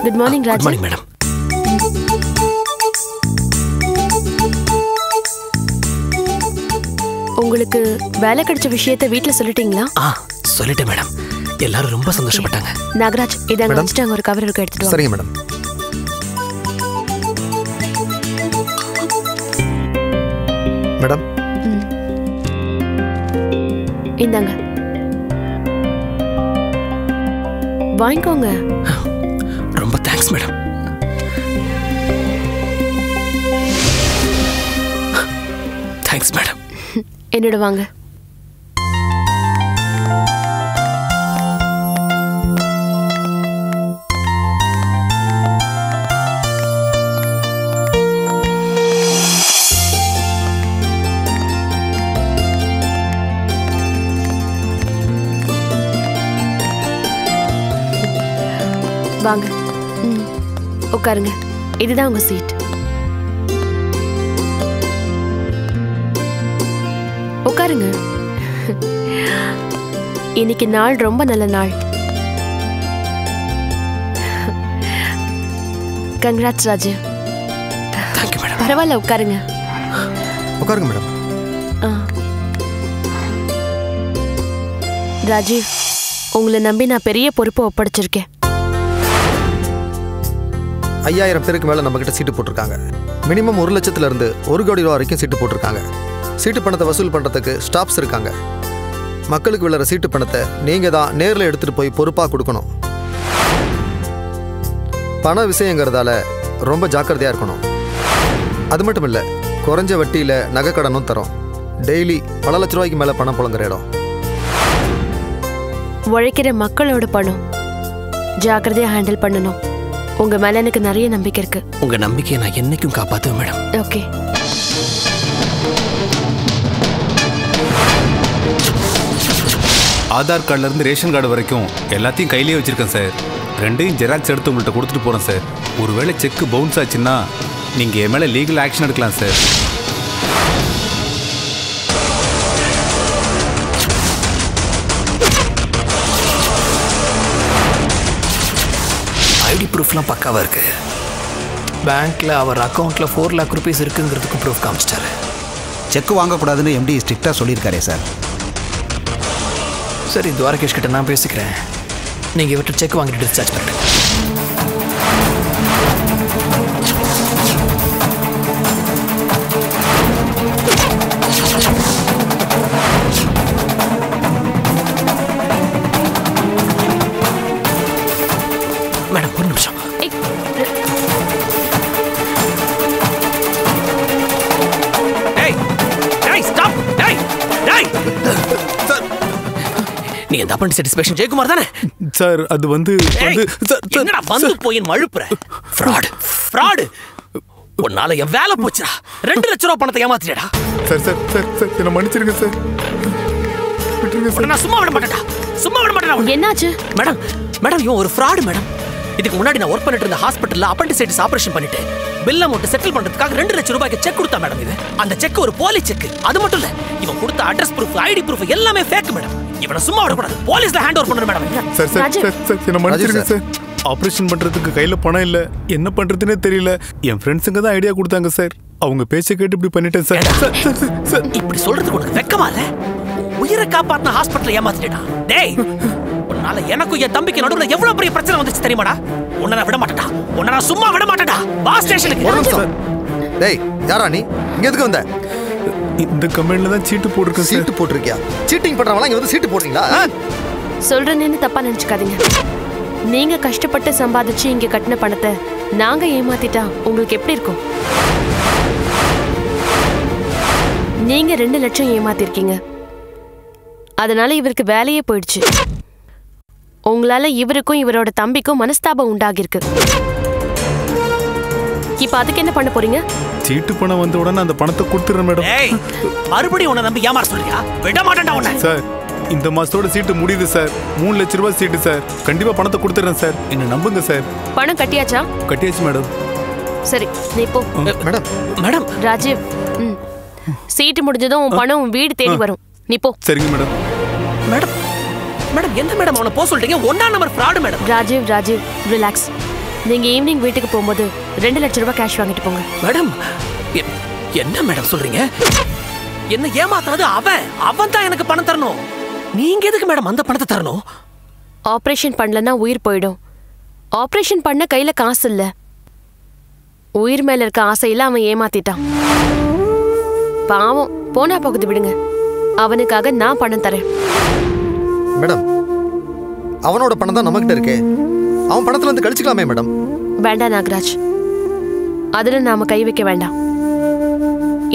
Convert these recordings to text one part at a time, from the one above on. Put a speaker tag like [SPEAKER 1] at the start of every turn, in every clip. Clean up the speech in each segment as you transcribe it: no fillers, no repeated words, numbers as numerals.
[SPEAKER 1] Good morning Raji.
[SPEAKER 2] Good morning madam.
[SPEAKER 1] உங்களுக்கு வேலை கிடைச்ச விஷயத்தை வீட்ல சொல்லிட்டீங்களா?
[SPEAKER 2] சொல்லிட்டேன் மேடம். எல்லாரும் ரொம்ப சந்தோஷப்பட்டாங்க.
[SPEAKER 1] நாகராஜ் இதாங்க வச்சிட்டாங்க, ஒரு கவர் இருக்கு, எடுத்துட்டு வாங்க.
[SPEAKER 3] சரிங்க மேடம். மேடம்
[SPEAKER 1] இந்தாங்க வாங்கிக்கோங்க.
[SPEAKER 2] ரொம்ப தேங்க்ஸ் மேடம். Thanks madam.
[SPEAKER 1] என்னோட வாங்க. வாங்க, உட்காருங்க. இதுதான் உங்க சீட். உட்காருங்க. இன்னைக்கு நாள் ரொம்ப நல்ல நாள். கங்க்ராட்ஸ் ராஜு. பரவாயில்ல, உட்காருங்க.
[SPEAKER 3] உட்காருங்க மேடம்.
[SPEAKER 1] ராஜீவ், உங்களை நம்பி நான் பெரிய பொறுப்பை ஒப்படைச்சிருக்கேன்.
[SPEAKER 3] 5000 பேருக்கு மேலே நம்மக்கிட்ட சீட்டு போட்டிருக்காங்க. மினிமம் 1 லட்சத்துல இருந்து 1 கோடி ரூபா வரைக்கும் சீட்டு போட்டிருக்காங்க. சீட்டு பணத்தை வசூல் பண்ணுறதுக்கு ஸ்டாஃப்ஸ் இருக்காங்க. மக்களுக்கு விழுற சீட்டு பணத்தை நீங்கள் தான் நேரில் எடுத்துகிட்டு போய் பொறுப்பாக கொடுக்கணும். பண விஷயங்கிறதால ரொம்ப ஜாக்கிரதையாக இருக்கணும். அது மட்டும் இல்லை, குறைஞ்ச வட்டியில் நகை கடனும் தரோம். டெய்லி பல லட்ச ரூபாய்க்கு மேலே பணம் புழங்குற இடம்.
[SPEAKER 1] உழைக்கிற மக்களோட பணம் ஜாக்கிரதையாக ஹேண்டில் பண்ணணும். உங்க மேல எனக்கு நிறைய நம்பிக்கை இருக்கு.
[SPEAKER 2] உங்க நம்பிக்கையை நான் என்னைக்கும் காப்பாத்துவேன் மேடம்.
[SPEAKER 1] ஓகே.
[SPEAKER 4] ஆதார் கார்டுல இருந்து ரேஷன் கார்டு வரைக்கும் எல்லாத்தையும் கையிலேயே வச்சிருக்கேன் சார். 2யும் ஜெராக்ஸ் எடுத்து உங்கள்கிட்ட கொடுத்துட்டு போறேன் சார். ஒருவேளை செக் பவுன்ஸ் ஆச்சுன்னா நீங்க என் மேல லீகல் ஆக்ஷன் எடுக்கலாம் சார்.
[SPEAKER 2] ஐடி ப்ரூஃப்லாம் பக்காவாக இருக்கு. பேங்க்ல அவர் அக்கௌண்ட்ல 4 lakh rupees இருக்குங்கிறதுக்கு ப்ரூஃப் காமிச்சிட்டாரு.
[SPEAKER 5] செக் வாங்கக்கூடாதுன்னு எம்டி ஸ்ட்ரிக்டாக சொல்லியிருக்காரே சார்.
[SPEAKER 2] சரி, துவாரகேஷ் கிட்ட நான் பேசிக்கிறேன். நீங்கள் இவர்கிட்ட செக் வாங்கிட்டு டிஸ்சார்ஜ் பண்ணுங்க. மேடம், ஒரு நிமிஷம். நீ எந்த அப்பண்டிசைட்டிஸ் பேஷண்ட் ஜெயக்குமார் தானே?
[SPEAKER 4] சார் அது வந்து
[SPEAKER 2] என்னடா வந்து போய் மழுப்புற? ஃப்ராட். உன்னால என் வேலை போச்சுடா. 2 லட்ச ரூபா பணத்தை ஏமாத்திட்டா.
[SPEAKER 4] சார் சார் சார் சார் என்ன மன்னிச்சிருங்க சார்.
[SPEAKER 2] நான் சும்மா விட மாட்டேன்.
[SPEAKER 1] என்னாச்சு?
[SPEAKER 2] மேடம் இவன் ஒரு ஃப்ராட் மேடம். இதுக்கு முன்னாடி நான் ஒர்க் பண்ணிட்டு இருந்த ஹாஸ்பிட்டல்ல அப்பண்டிசைட்டிஸ் ஆபரேஷன் பண்ணிட்டு பில் அமௌண்ட் செட்டில் பண்றதுக்காக 2 லட்சம் ரூபாய்க்கு செக் கொடுத்தா மேடம். இது அந்த செக் ஒரு போலி செக். அது மட்டும் இல்ல, இவன் கொடுத்த அட்ரஸ் ப்ரூஃப், ஐடி ப்ரூஃப் எல்லாமே ஃபேக் மேடம். இவனை சும்மா விடக்கூடாது. போலீஸ்ல ஹேண்ட் ஓவர் பண்ணணும் மேடம்.
[SPEAKER 4] சார் சார் சார் என்ன மன்னிச்சிருங்க சார். ஆபரேஷன் பண்றதுக்கு கையில பணம் இல்ல, என்ன பண்றதுன்னே தெரியல. என் ஃப்ரெண்ட்ஸுங்க தான் ஐடியா கொடுத்தாங்க சார். அவங்க பேச்சை கேட்டு இப்படி பண்ணிட்டேன் சார்.
[SPEAKER 2] இப்படி சொல்றதுக்கு உனக்கு வெக்கமா இல்ல? உயிரை காப்பாத்தின ஹாஸ்பிட்டல் ஏமாத்திட்டா. டேய், உன்னால எனக்கும் என் தம்பிக்கு நடுவுல எவ்வளவு பெரிய பிரச்சனை வந்துச்சு தெரியுமாடா? உன்னை நான் விட மாட்டேன்டா. உன்னை நான் சும்மா விட மாட்டேன்டா. வா ஸ்டேஷனுக்கு.
[SPEAKER 3] டேய், யாரா நீ? இங்க எதுக்கு வந்த?
[SPEAKER 4] இந்த கம்பெனில தான் சீட்டு போட்டுருக்கேன்.
[SPEAKER 3] சீட்டு போட்டுருக்கியா? சீட்டிங் பண்றவங்க இங்க வந்து சீட்டு போடுறீங்களா?
[SPEAKER 1] சொல்றேன்னு தப்பா நினைச்சுக்காதீங்க. நீங்க கஷ்டப்பட்டு சம்பாதிச்சு இங்க கட்டின பணத்தை நாங்க ஏமாத்திட்டா உங்களுக்கு எப்படி இருக்கும்? நீங்க 2 லட்சம் ஏமாத்திருக்கீங்க. அதனால இவருக்கு வேலையே போயிடுச்சு. உங்களால இவருக்கும் இவரோட தம்பிக்கும் மனஸ்தாபம் உண்டாகிருக்கு. இப்ப அதுக்கு என்ன பண்ண போறீங்க?
[SPEAKER 4] சீட்டு பணம் வந்த உடனே அந்த பணத்தை கொடுத்துறேன் மேடம்.
[SPEAKER 2] மறுபடியும் உன்னை நம்பி ஏமாற சொல்றியா? விட மாட்டேன்டா உன்னை.
[SPEAKER 4] சார், இந்த மாசத்தோட சீட்டு முடியுது சார். 3 லட்ச ரூபாய் சீட்டு சார். கண்டிப்பா பணத்தை கொடுத்துறேன் சார். என்ன நம்புங்க சார்.
[SPEAKER 1] பணம் கட்டியாச்சா?
[SPEAKER 4] கட்டியாச்சு மேடம்.
[SPEAKER 1] சரி, நீ போ.
[SPEAKER 2] மேடம்
[SPEAKER 1] ராஜீவ், சீட்டு முடிஞ்சதும் உன் பணம் உன் வீடு தேடி வரும். நீ போ.
[SPEAKER 4] சரிங்க மேடம்.
[SPEAKER 2] மேடம் என்ன மேடம் அவனை போக சொல்றீங்க? 1ஆம் number fraud madam.
[SPEAKER 1] Rajiv relax. நீங்க ஈவினிங் வீட்டுக்கு போகும்போது 2 லட்சம் ரூபாய் கேஷ் வாங்கிட்டு போங்க.
[SPEAKER 2] மேடம் என்ன மேடம் சொல்றீங்க? என்ன ஏமாத்துறது அவன் தான் எனக்கு பணம் தரணும். நீங்க எதுக்கு மேடம் அந்த பணத்தை தரணும்?
[SPEAKER 1] ஆபரேஷன் பண்ணலன்னா உயிர் போயிடும். ஆபரேஷன் பண்ண கையில காசு இல்ல. உயிர் மேல இருக்க ஆசையில அவன் ஏமாத்திட்டான். பாவம், போனா போகுது விடுங்க. அவனுக்காக நான் பணம் தரேன்.
[SPEAKER 3] மேடம், அவனோட பணம் தான் நம்மகிட்ட இருக்கே. அவன் பணத்துல இருந்து கழிச்சுக்கலாமே மேடம்.
[SPEAKER 1] வேண்டாம் நாகராஜ், அதுல நாம கை வைக்க வேண்டாம்.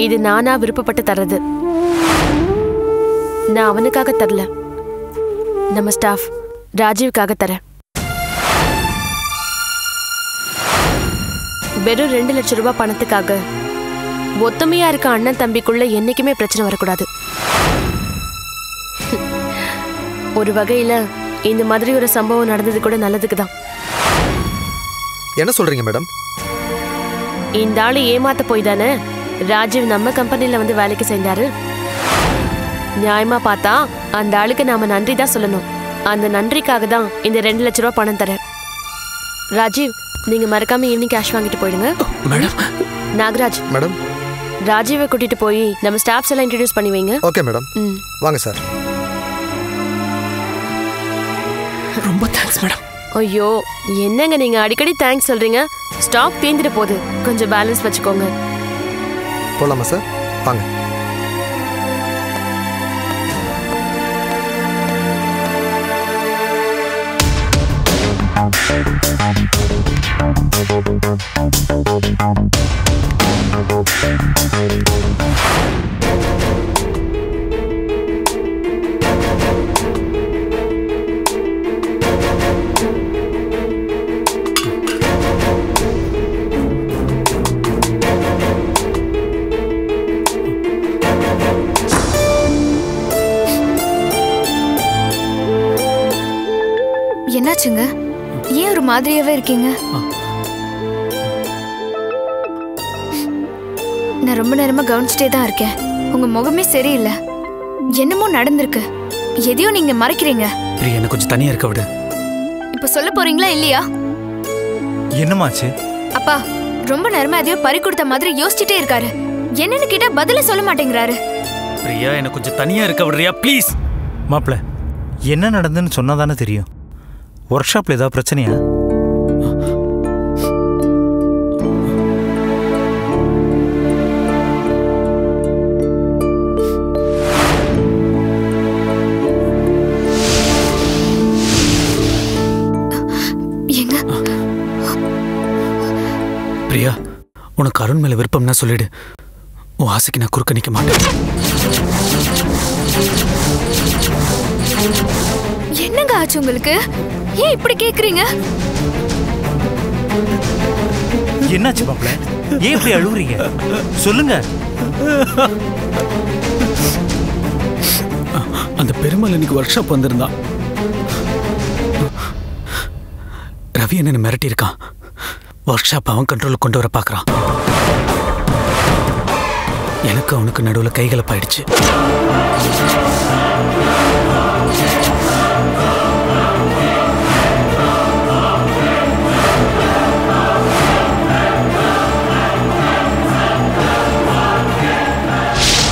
[SPEAKER 1] இது நானா விருப்பப்பட்டு தர்றது. நான் அவனுக்காக தரல, நம்ம ஸ்டாஃப் ராஜீவ்காக தரேன். வெறும் 2 லட்சம் ரூபாய் பணத்துக்காக ஒத்துமையா இருக்க அண்ணன் தம்பிக்குள்ள என்னைக்குமே பிரச்சனை வரக்கூடாது. ஒரு வகையில இந்த மாதிரி ஒரு சம்பவம் நடந்தது கூட நல்லதுக்கு தான்.
[SPEAKER 3] என்ன சொல்றீங்க மேடம்?
[SPEAKER 1] இந்த ஆளு ஏமாத்த போய் தானே ராஜீவ் நம்ம கம்பெனில வந்து வேலைக்கு சேர்ந்தாரு. நியாயமா பார்த்தா அந்த ஆளுக்கு நாம நன்றி தான் சொல்லணும். அந்த நன்றிக்காக தான் இந்த 2 லட்சம் ரூபாய் பணம் தரேன். ராஜீவ், நீங்க மறக்காம ஈவினிங் கேஷ் வாங்கிட்டு போயிடுங்க.
[SPEAKER 2] மேடம்.
[SPEAKER 1] நாகராஜ்
[SPEAKER 3] மேடம்,
[SPEAKER 1] ராஜீவை கூட்டிட்டு போய் நம்ம ஸ்டாஃப்ஸ் எல்லாம் இன்ட்ரோடியூஸ் பண்ணி வைங்க.
[SPEAKER 3] Okay madam. வாங்க சார்.
[SPEAKER 2] ரொம்ப தேங்க்ஸ் மேடம்.
[SPEAKER 1] ஐயோ, என்னங்க நீங்க அடிக்கடி தேங்க்ஸ் சொல்றீங்க. ஸ்டாக் தீந்துட்டு போகுது, கொஞ்சம் பேலன்ஸ் வச்சுக்கோங்க.
[SPEAKER 3] போலாமா சார்? வாங்க.
[SPEAKER 6] என்னாச்சுங்க? ஏன் ஒரு மாதிரியாவே இருக்கீங்க? நான் ரொம்ப நேரமா கவனிச்சுட்டே தான் இருக்கேன். உங்க முகமே சரியில்லை. என்னமோ நடந்திருக்கு. எதையோ நீங்க மறைக்கிறீங்க.
[SPEAKER 2] பிரியா, என்ன கொஞ்சம் தனியா இருக்க விடு.
[SPEAKER 6] இப்ப சொல்ல போறீங்களா இல்லையா?
[SPEAKER 7] என்னமாச்சு?
[SPEAKER 6] அப்பா, ரொம்ப நேரமா எதையோ பறி கொடுத்த மாதிரி யோசிச்சுட்டே இருக்காரு. என்னன்னு கேட்டா பதில சொல்ல மாட்டேங்கிறாரு.
[SPEAKER 2] பிரியா, என்ன கொஞ்சம் தனியா இருக்க விடுறியா ப்ளீஸ்?
[SPEAKER 7] மாப்பிள்ள, என்ன நடந்துன்னு சொன்னாதானே தெரியும். ஒர்க் ஷாப்ல ஏதாவது பிரச்சனையா?
[SPEAKER 2] பிரியா, உனக்கு அருண் மேல விருப்பம்னா சொல்லிடு. உன் ஆசைக்கு நான் குறுக்க நிக்க மாட்டேன்.
[SPEAKER 6] என்னங்க ஆச்சு உங்களுக்கு? ஏன் இப்படி கேக்குறீங்க?
[SPEAKER 7] என்னாச்சு மாப்பிள்ள? ஏன் இப்படி அழுவுறீங்க? சொல்லுங்க.
[SPEAKER 2] அந்த பெருமாள் இன்னைக்கு ஒர்க் ஷாப் வந்திருந்தான். ரவி என்ன மிரட்டி இருக்கான். ஒர்க் ஷாப் அவன் கண்ட்ரோலுக்கு கொண்டு வர பார்க்கறான். எனக்கு அவனுக்கு நடுவில் கைகலப்பாயிடுச்சு.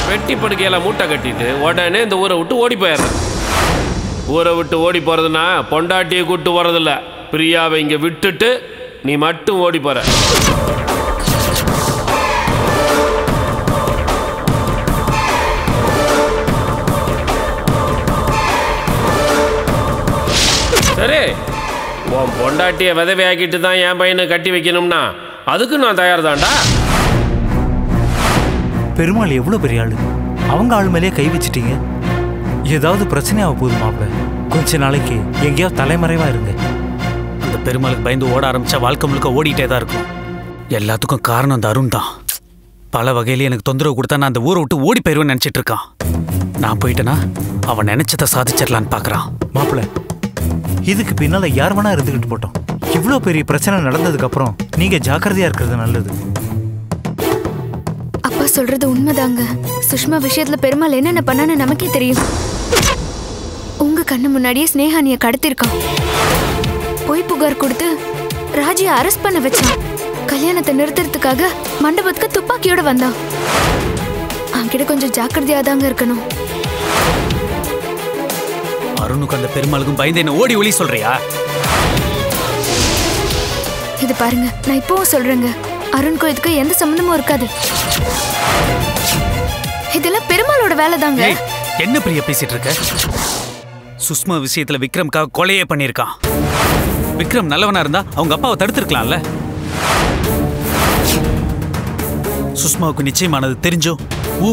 [SPEAKER 8] வெட்டி படுக்கையில மூட்டை கட்டிட்டு உடனே இந்த ஊரை விட்டு ஓடி போயிடுறேன். ஊரை விட்டு ஓடி போறதுன்னா பொண்டாட்டியை கூட்டு போறதில்ல. பிரியாவை இங்க விட்டுட்டு நீ மட்டும் ஓடி போற. சரி, உன் பொண்டாட்டியை விதவையாக்கிட்டு தான் என் பையனை கட்டி வைக்கணும்னா அதுக்கு நான் தயார் தான்டா.
[SPEAKER 7] பெருமாள் எவ்வளவு பெரிய ஆளு. அவங்க ஆள் மேலேயே கை வச்சிட்டீங்க. ஏதாவது பிரச்சனையாக போகுது மாப்பிள்ள. கொஞ்ச நாளைக்கு எங்கேயாவது தலைமறைவா இருங்க.
[SPEAKER 2] அந்த பெருமாளுக்கு பயந்து ஓட ஆரம்பிச்சா வாழ்க்கை முழுக்க ஓடிட்டே தான் இருக்கும். எல்லாத்துக்கும் காரணம் அந்த அருண் தான். பல வகையில எனக்கு தொந்தரவு கொடுத்தா நான் அந்த ஊரை விட்டு ஓடி போயிருவேன்னு நினைச்சிட்டு இருக்கான். நான் போயிட்டேன்னா அவன் நினைச்சதை சாதிச்சிடலான்னு பாக்குறான்.
[SPEAKER 7] மாப்பிள்ள, இதுக்கு பின்னால யார் வேணா இருந்துகிட்டு போட்டோம். இவ்வளோ பெரிய பிரச்சனை நடந்ததுக்கு அப்புறம் நீங்க ஜாக்கிரதையா இருக்கிறது நல்லது.
[SPEAKER 6] அப்பா சொல்றது உண்மைதாங்க. சுஷ்மா விஷயத்துல பெருமாள் என்னென்ன பண்ணான்னு நமக்கே தெரியும். உங்க கண்ணு முன்னாடியே ஸ்னேஹானிய கடத்திருக்கான். பொய் புகார் கொடுத்து ராஜியை அரெஸ்ட் பண்ண வச்சான். கல்யாணத்தை நிறுத்துறதுக்காக மண்டபத்துக்கு துப்பாக்கியோட வந்தான். அவன்கிட்ட கொஞ்சம் ஜாக்கிரதையா தாங்க இருக்கணும்.
[SPEAKER 4] அருணுக்கு அந்த பெருமாளுக்கும் பயந்து என்ன ஓடி ஒளி சொல்றியா?
[SPEAKER 6] இது பாருங்க, நான் இப்பவும் சொல்றேங்க, அருண்கும் இதுக்கு எந்த சம்பந்தமும் இருக்காது. இதெல்லாம் பெருமாளோட வேலை தாங்க.
[SPEAKER 4] என்ன பிரியா பேசிட்டு இருக்க? சுஷ்மா விஷயத்துல விக்ரம்காக கொலையே பண்ணிருக்கான். விக்ரம் நல்லவனா இருந்தா அவங்க அப்பாவை தடுத்திருக்கலாம்ல. சுஷ்மாவுக்கு நிச்சயமானது தெரிஞ்சோ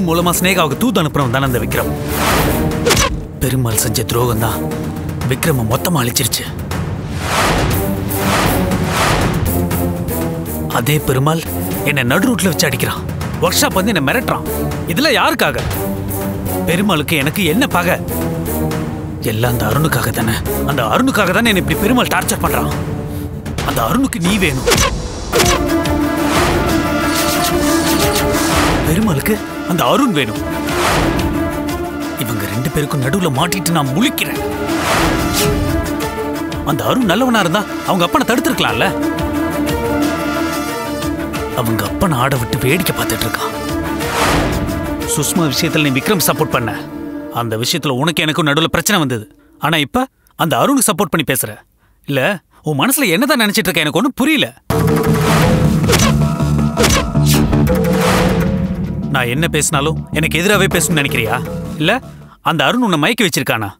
[SPEAKER 4] மூலமா ஸ்னேகாவுக்கு தூது அனுப்புறவன் தானே அந்த விக்ரம். பெருமாள் செஞ்ச துரோகம் தான் விக்ரம மொத்தமா அழிச்சிருச்சு. அதே பெருமாள் என்ன நடு ரூட்ல வச்சு அடிக்கிறான். ஒர்க் ஷாப் வந்து என்ன மிரட்டுறான். இதெல்லாம் யாருக்காக? பெருமாளுக்கு எனக்கு என்ன பகை? எல்லாம் அந்த அருணுக்காக தானே. அந்த அருணுக்காக தானே என்ன இப்படி பெருமாள் டார்ச்சர் பண்றான். அந்த அருணுக்கு நீ வேணும். பெருமாளுக்கு அந்த அருண் வேணும். இவங்க ரெண்டு பேருக்கும் நடுவுல மாட்டிட்டு நான் முழிக்கிறேன். அந்த அருண் நல்லவனா இருந்தா அவங்க அப்பனை தடுத்திருக்கலாம்ல. அவங்க அப்பனை ஆட விட்டு வேடிக்கை பார்த்துட்டு இருக்கான். சுஷ்மா விஷயத்துல நீ விக்ரம் சப்போர்ட் பண்ண. அந்த விஷயத்துல உனக்கு எனக்கும் நடுவுல பிரச்சனை வந்தது. ஆனா இப்ப அந்த அருணுக்கு சப்போர்ட் பண்ணி பேசுற. இல்ல உன் மனசுல என்னதான் நினைச்சிட்டு இருக்க எனக்கு ஒன்னும் புரியல. நான் என்ன பேசினாலும் எனக்கு எதிராகவே பேசணும்னு நினைக்கிறியா? இல்ல அந்த அருண் உன்னை மயக்கி வச்சிருக்கானா?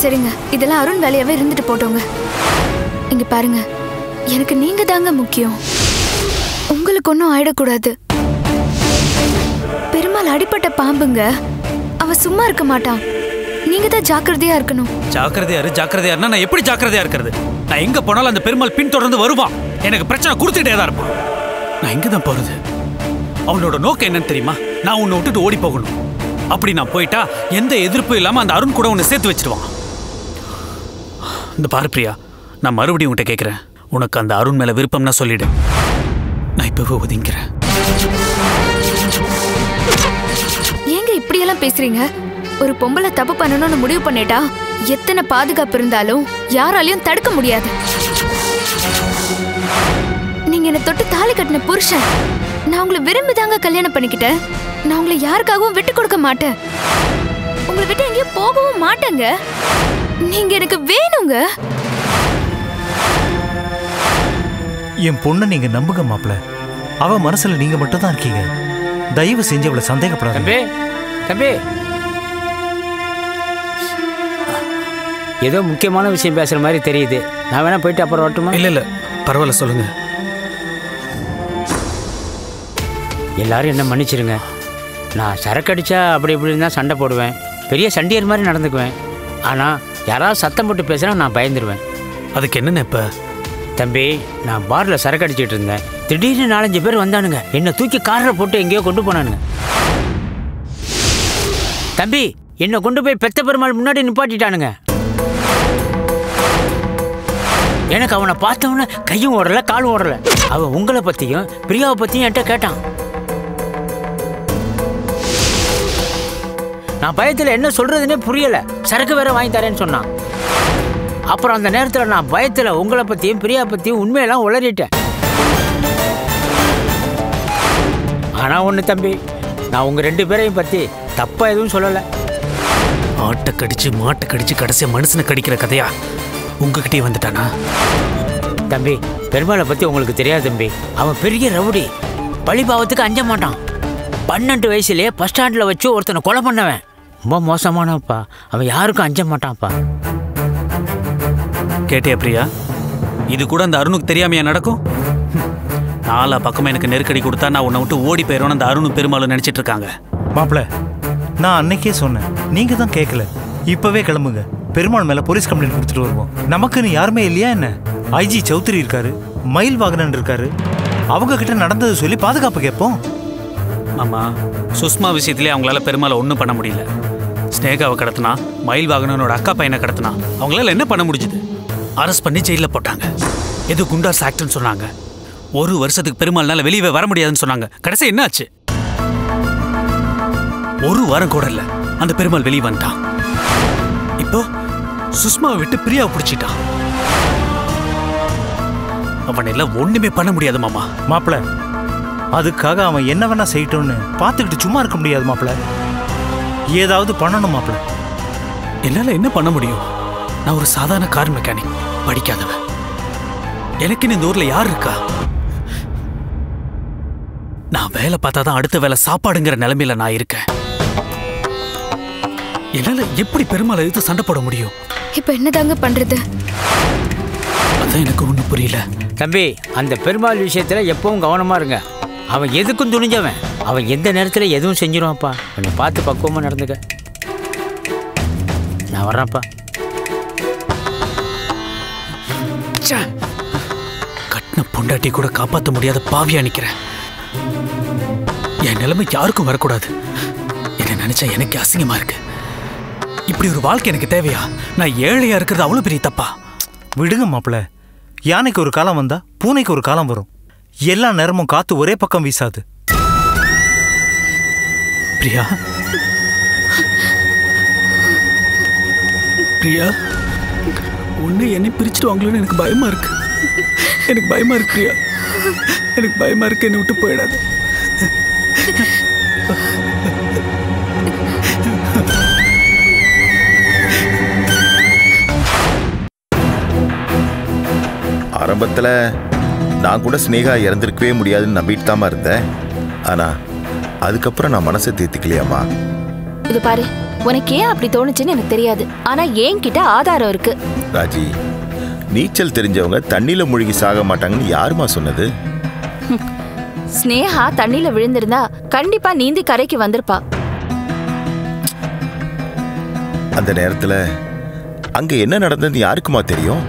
[SPEAKER 6] சரிங்க, இதெல்லாம் அருண் வேலையாவே இருந்துட்டு போட்டோங்க. இங்க பாருங்க, எனக்கு நீங்க தாங்க முக்கியம். உங்களுக்கு ஒன்றும் ஆயிடக்கூடாது. பெருமாள் அடிப்பட்ட பாம்புங்க, அவ சும்மா இருக்க மாட்டான். நீங்க தான் ஜாக்கிரதையா இருக்கணும்.
[SPEAKER 4] ஜாக்கிரதையா நான் எப்படி ஜாக்கிரதையா இருக்கிறது? நான் எங்க போனாலும் அந்த பெருமாள் பின்தொடர்ந்து வருவான். எனக்கு பிரச்சனை கொடுத்துட்டே தான் இருப்பான். நான் எங்க தான் போறது? அவனோட நோக்கம் என்னன்னு தெரியுமா? நான் உன்னை விட்டுட்டு ஓடி போகணும். அப்படி நான் போயிட்டா எந்த எதிர்ப்பும் இல்லாம அந்த அருண் கூட உன்னை சேர்த்து வச்சிருவான். இந்த பாரு பிரியா, நான் மறுபடியும் உன்கிட்ட கேட்கிறேன். உனக்கு அந்த அருண் மேல விருப்பம்னா சொல்லிடு. நான் இப்பவே ஒதுங்கிறேன்.
[SPEAKER 6] ஏங்க இப்படியெல்லாம் பேசுறீங்க? ஒரு பொம்பளை தப்பு பண்ணணும்னு முடிவு பண்ணிட்டா எத்தனை பாதுகாப்பு இருந்தாலும் யாராலையும் தடுக்க முடியாது. நீங்க என்ன தொட்டு தாலி கட்டின புருஷன். நான் உங்களை விரும்பிதாங்க கல்யாணம் பண்ணிக்கிட்டேன். நான் உங்களை யாருக்காகவும் விட்டு கொடுக்க மாட்டேன். உங்களை விட்டு எங்கேயும் போகவும் மாட்டேங்க. நீங்க எனக்கு வேணுங்க.
[SPEAKER 7] என் பொண்ணை நீங்க நம்புங்க மாப்பிள்ள. அவ மனசுல நீங்க மட்டும் தான் இருக்கீங்க. தயவு செஞ்சு அவளை சந்தேகப்படாதீங்க.
[SPEAKER 9] தம்பி, ஏதோ முக்கியமான விஷயம் பேசுற மாதிரி தெரியுது. நான் வேணா போயிட்டு அப்புறம் வரட்டுமா?
[SPEAKER 2] இல்ல பரவாயில்ல, சொல்லுங்க.
[SPEAKER 9] எல்லாரும் என்ன மன்னிச்சிருங்க. நான் சரக்கு அடிச்சா அப்படி இப்படின்னு தான் சண்டை போடுவேன். பெரிய சண்டியர் மாதிரி நடந்துக்குவேன். ஆனால் யாராவது சத்தம் போட்டு பேசுனா நான் பயந்துருவேன்.
[SPEAKER 2] அதுக்கு என்னென்ன இப்போ?
[SPEAKER 9] தம்பி, நான் பாரில் சரக்கு அடிச்சிட்டு இருந்தேன். திடீர்னு 4-5 பேர் வந்தானுங்க. என்னை தூக்கி காரில் போட்டு எங்கேயோ கொண்டு போனானுங்க. தம்பி, என்னை கொண்டு போய் பெத்த பெருமாள் முன்னாடி நிப்பாட்டிட்டானுங்க. எனக்கு அவனை பார்த்தவன கையும் ஓடலை காலும் ஓடலை. அவன் உங்களை பற்றியும் பிரியாவை பற்றியும் என்கிட்ட கேட்டான். நான் பயத்தில் என்ன சொல்றதுன்னே புரியல. சரக்கு வேற வாங்கி தரேன்னு சொன்னான். அப்புறம் அந்த நேரத்தில் நான் பயத்தில் உங்களை பற்றியும் பிரியா பற்றியும் உண்மையெல்லாம் உளறிட்டேன். ஆனால் ஒன்று தம்பி, நான் உங்கள் 2 பேரையும் பற்றி தப்பாக எதுவும் சொல்லலை.
[SPEAKER 2] ஆட்டை கடிச்சு மாட்டை கடிச்சு கடைசியாக மனுஷனை கடிக்கிற கதையா உங்ககிட்டே வந்துட்டானா?
[SPEAKER 9] தம்பி, பெருமாளை பற்றி உங்களுக்கு தெரியாது தம்பி. அவன் பெரிய ரவுடி. பழிபாவத்துக்கு அஞ்ச மாட்டான். 12 வயசுலேயே பஸ் ஸ்டாண்டில் வச்சு ஒருத்தனை கொலை பண்ணவன். ரொம்ப மோசமானப்பா. அவன் யாருக்கும் அஞ்ச மாட்டான்ப்பா.
[SPEAKER 4] கேட்டியா பிரியா? இது கூட அந்த அருணுக்கு தெரியாமையா நடக்கும்? 4 பக்கமா எனக்கு நெருக்கடி கொடுத்தா நான் உன்னை விட்டு ஓடி போயிடுவேன் அந்த அருணும் பெருமாளும் நினைச்சிட்டு இருக்காங்க.
[SPEAKER 7] மாப்பிள்ள, நான் அன்னைக்கே சொன்னேன், நீங்க தான் கேட்கல. இப்பவே கிளம்புங்க. பெருமாள் மேல போலீஸ் கம்ப்ளைண்ட் கொடுத்துட்டு வருவோம். நமக்குன்னு யாருமே இல்லையா என்ன? ஐஜி சௌத்ரி இருக்காரு, மயில் வாகனன் இருக்காரு. அவங்க கிட்ட நடந்தது சொல்லி பாதுகாப்பு கேட்போம்.
[SPEAKER 4] ஆமா, சுஷ்மா விஷயத்திலே அவங்களால பெருமாளை ஒன்றும் பண்ண முடியல. ஸ்னேகாவை கடத்தினா, மயில் வாகனனோட அக்கா பையனை கடத்தினா, அவங்களால என்ன பண்ண முடிஞ்சுது? அரெஸ்ட் பண்ணி ஜெயிலில் போட்டாங்க. எது குண்டாஸ் ஆக்ட்னு சொன்னாங்க. 1 வருஷத்துக்கு பெருமாள்னால வெளியே வர முடியாதுன்னு சொன்னாங்க. கடைசி என்ன ஆச்சு? 1 வாரம் கூட இல்லை, அந்த பெருமாள் வெளியே வந்துட்டான். இப்போ சுஷ்மாவை விட்டு பிரியாவை பிடிச்சிட்டான். அவன் எல்லாம் ஒண்ணுமே பண்ண முடியாது மாமா.
[SPEAKER 7] மாப்பிள, அதுக்காக அவன் என்ன வேணா செய்யட்டும்னு பார்த்துக்கிட்டு சும்மா இருக்க முடியாது மாப்பிள. ஏதாவது பண்ணணும் மாப்பிள.
[SPEAKER 4] என்னால என்ன பண்ண முடியும்? நான் ஒரு சாதாரண கார் மெக்கானிக், படிக்காதவன். எனக்குன்னு இந்த ஊர்ல யார் இருக்கா? நான் வேலை பார்த்தாதான் அடுத்த வேலை சாப்பாடுங்கிற நிலைமையில நான் இருக்கேன். என்னால எப்படி பெருமாளை எதிர்த்து சண்டை போட முடியும்?
[SPEAKER 6] இப்ப என்னதாங்க பண்றது?
[SPEAKER 4] அதான் எனக்கு ஒண்ணும் புரியல.
[SPEAKER 9] தம்பி, அந்த பெருமாள் விஷயத்துல எப்பவும் கவனமா இருங்க. அவன் எதுக்கும் துணிஞ்சவன். அவன் எந்த நேரத்துல எதுவும் செஞ்சிருவான்ப்பா. கொஞ்சம் பார்த்து பக்குவமா நடந்துக்க. நான் வர்றேன்ப்பா.
[SPEAKER 4] கட்டின பொண்டாட்டி கூட காப்பாற்ற முடியாத பாவியா நிக்கிறேன். என் நிலைமை யாருக்கும் வரக்கூடாது. என்ன நினைச்சா எனக்கு அசிங்கமா இருக்கு. இப்படி ஒரு வாழ்க்கை எனக்கு தேவையா? நான் ஏழையா இருக்கிறது அவ்வளவு பெரிய தப்பா?
[SPEAKER 7] விடுங்க மாப்பிள. யானைக்கு ஒரு காலம் வந்தா பூனைக்கு ஒரு காலம் வரும். எல்லா நேரமும் காத்து ஒரே பக்கம் வீசாது.
[SPEAKER 4] பிரியா, பிரியா, ஒண்ணு என்னை பிரிச்சுடுவாங்களோன்னு எனக்கு பயமா இருக்கு. எனக்கு பயமா இருக்கு பிரியா. எனக்கு பயமா இருக்கு. என்னை விட்டு போயிடாது.
[SPEAKER 10] ஆரம்பத்தில் நான் கூட ஸ்னேகா இறந்துருக்கவே முடியாதுன்னு நம்பிட்டு தாமா இருந்தேன். ஆனால் அதுக்கப்புறம் நான் மனசை தேத்திக்கலையாம்மா.
[SPEAKER 11] இது பாரு, உனக்கு ஏன் அப்படி தோணுச்சுன்னு எனக்கு தெரியாது. ஆனால் என்கிட்ட ஆதாரம் இருக்கு.
[SPEAKER 10] ராஜி, நீச்சல் தெரிஞ்சவங்க தண்ணியில் மூழ்கி சாக மாட்டாங்கன்னு யாருமா சொன்னது?
[SPEAKER 11] ஸ்னேகா தண்ணியில விழுந்திருந்தா கண்டிப்பா நீந்தி கரைக்கு வந்திருப்பா.
[SPEAKER 10] அந்த நேரத்தில் அங்கே என்ன நடந்ததுன்னு யாருக்குமா தெரியும்?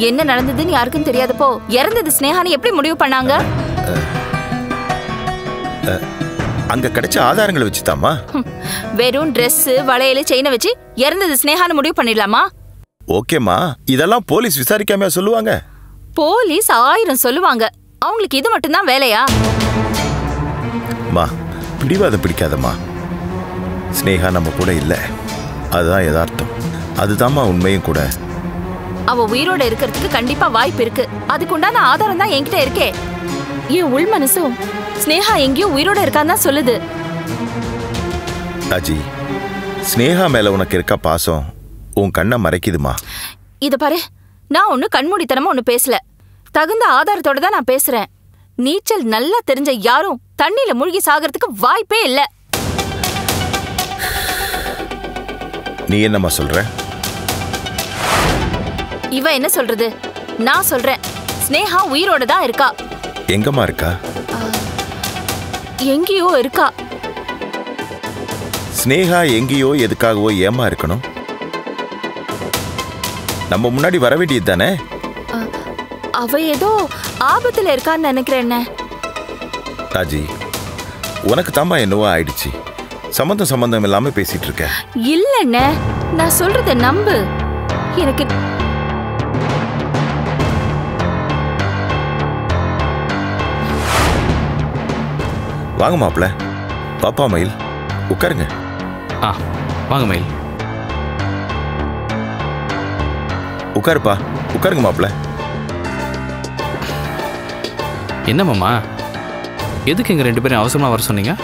[SPEAKER 11] என்ன நடந்ததுன்னு யாருக்கும் தெரியாதப்போ இறந்தது ஸ்னேகான்னு எப்படி முடிவு பண்ணாங்க?
[SPEAKER 10] அங்க கிடைச்ச ஆதாரங்களை வச்சுதாமா.
[SPEAKER 11] வெறும் Dress, வளையல், செயினை வச்சு இறந்தது ஸ்னேகான்னு முடிவு பண்ணிடலாமா?
[SPEAKER 10] ஓகேமா, இதெல்லாம் போலீஸ் விசாரிக்காம சொல்லுவாங்க?
[SPEAKER 11] போலீஸ் 1000 சொல்லுவாங்க. அவங்களுக்கு இது மட்டும்தான் வேலையா?
[SPEAKER 10] மா, பிடிவாதம் பிடிக்காதம்மா. ஸ்னேகா நம்ம கூட இல்ல, அதுதான் யதார்த்தம். அதுதான்மா உண்மையும் கூட.
[SPEAKER 11] அவ உயிரோட இருக்கிறதுக்கு கண்டிப்பா வாய்ப்பு இருக்கு. அதுக்கு உண்டான ஆதாரம் தான் என்கிட்ட இருக்கே. என் உள் மனசும் ஸ்னேகா எங்கேயோ உயிரோட இருக்கான்னு தான் சொல்லுது.
[SPEAKER 10] ராஜி, ஸ்னேகா மேல உனக்கு இருக்க பாசம் உன் கண்ணை மறைக்குதுமா.
[SPEAKER 11] இத பாரு, நான் ஒண்ணு கண்மூடித்தனமா ஒண்ணு பேசல. தகுந்த ஆதாரத்தோட தான் நான் பேசுறேன். நீச்சல் நல்லா தெரிஞ்ச யாரும் தண்ணியில மூழ்கி சாகிறதுக்கு வாய்ப்பே இல்ல.
[SPEAKER 10] நீ என்னம்மா சொல்ற?
[SPEAKER 11] இவ என்ன சொல்றது? நான் சொல்றேன், ஸ்னேகா உயிரோட தான் இருக்கா.
[SPEAKER 10] எங்கம்மா இருக்கா?
[SPEAKER 11] எங்கேயோ இருக்கா.
[SPEAKER 10] ஸ்னேகா எங்கேயோ எதுக்காகவோ ஏமா இருக்கணும்? நம்ம முன்னாடி வர வேண்டியது தானே?
[SPEAKER 11] அவ ஏதோ ஆபத்துல இருக்கான்னு நினைக்கிறேன்.
[SPEAKER 10] ராஜி, உனக்கு தாமா என்னவோ ஆயிடுச்சு. சம்பந்தம் இல்லாம பேசிட்டு இருக்க.
[SPEAKER 11] இல்லண்ணே, நான் சொல்றத நம்பு. எனக்கு
[SPEAKER 10] வாங்க மாப்பிள்ள. பாப்பா மயில், உட்காருங்க.
[SPEAKER 12] வாங்க மயில்.
[SPEAKER 10] உட்காருப்பா, உட்காருங்க மாப்பிள்ள.
[SPEAKER 12] என்ன மாமா, எதுக்கு எங்க 2 பேரும் அவசரமா வர சொன்னீங்க?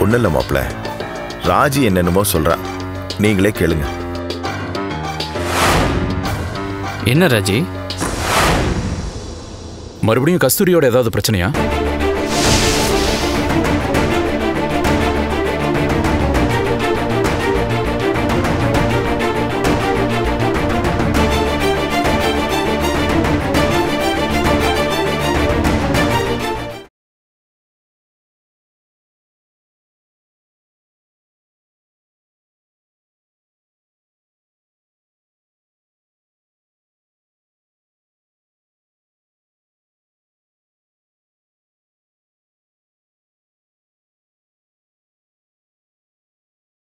[SPEAKER 10] ஒன்றும் இல்லை மாப்பிள்ள, ராஜி என்னென்னமோ சொல்றா, நீங்களே கேளுங்க.
[SPEAKER 12] என்ன ராஜி,
[SPEAKER 13] மறுபடியும் கஸ்தூரியோட ஏதாவது பிரச்சனையா?